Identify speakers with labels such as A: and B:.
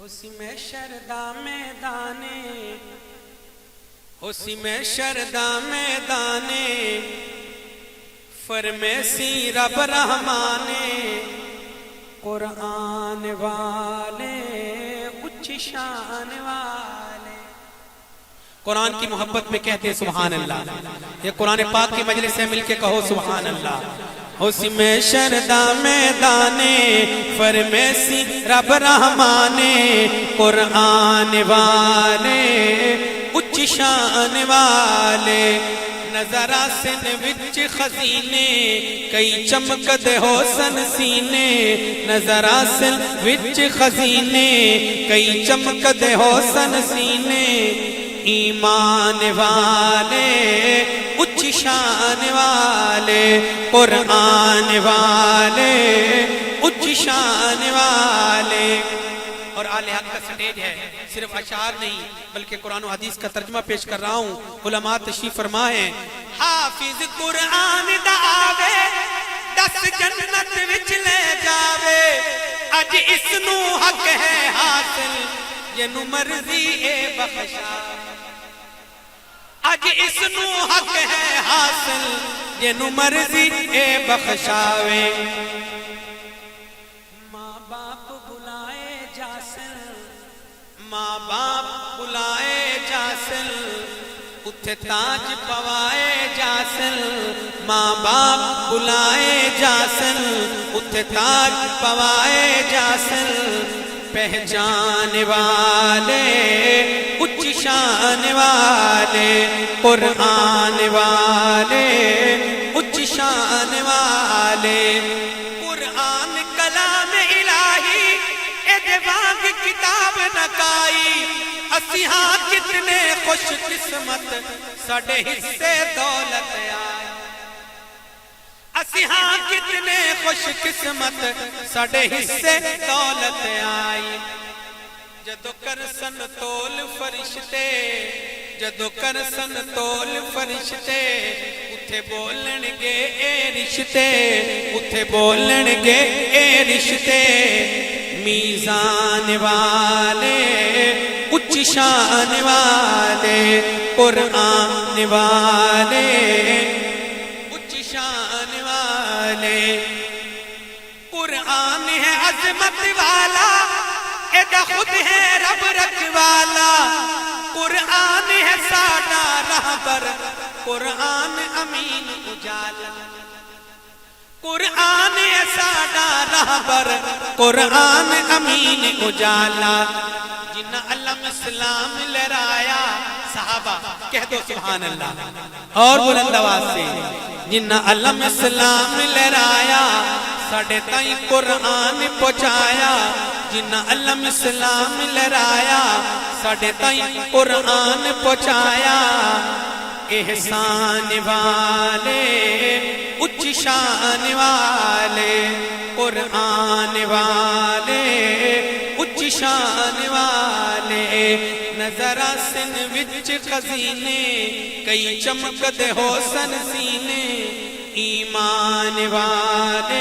A: اسی میں شردا میدانے، اسی میں شردا میدانے، فرمیسی رب رحمانے، قرآن والے اچھی شان والے۔ قرآن کی محبت میں کہتے ہیں سبحان اللہ۔ یہ قرآن پاک کی مجلس سے مل کے کہو سبحان اللہ۔ اسی میں شردا میدانے، فرمیسی رب رحمانے، قرآن والے اچھی شان والے۔ نظر آسن وچ خزینے، کئی چمکد حسن سینے، نظر آسن وچ خزینے، کئی چمکد حسن سینے، ایمان والے اچھی شان والے، قرآن والے اچھی شان والے۔ اور آل حق کا سٹیج ہے، صرف اشعار نہیں بلکہ قرآن و حدیث کا ترجمہ پیش کر رہا ہوں۔ علماء تشریف فرما ہے، حافظ قرآن دا آوے 10 جنت وچ لے جاوے، اج اس نو حق ہے حاصل جنو مرضی اے بخشا، اج اس نو حق ہے حاصل جنو مرضی اے بخشاوے۔ ماں باپ بلائے جاسل، ماں باپ بلائے جاسل، اتھے تاج پوائے جاسل، ماں باپ بلائے جاسل، اتھے تاج پوائے جاسل، پہچان والے اچھی شان والے، قرآن والے اچھی شان والے۔ قرآن کلام الہی اے وانگ کتاب نکائی، اسی ہاں کتنے خوش قسمت ساڑے حصے دولت آئی، اسی ہاں کتنے خوش قسمت ساڑے حصے دولت آئی۔ جدو کرسن تول فرشتے، جدو کرسن تول فرشتے، اتھے بولن گے اے رشتے، اتھے بولن گے اے رشتے، میزان والے اچھی شان والے، قرآن والے اچھی شان والے۔ قرآن ہے عظمت والا، ایدہ خود ہے رب رکھوالا، قرآن ہے ساڈا رہبر، قرآن امین اجالا، قرآن ہے ساڈا رہبر، قرآن امین اجالا۔ جنہ علم اسلام لہرایا، صحابہ کہہ دو سبحان اللہ اور بلند آواز سے، جنہ علم اسلام لہرایا، ساڑھے تائیں قرآن پہنچایا، جنہ علم اسلام لہرایا، ساڑھے تائیں قرآن پہنچایا۔ احسان والے اچھی شان والے، قرآن والے اچھی شان والے، نظر آسن وچ خزینے، کئی چمکد حسن سینے، ایمان والے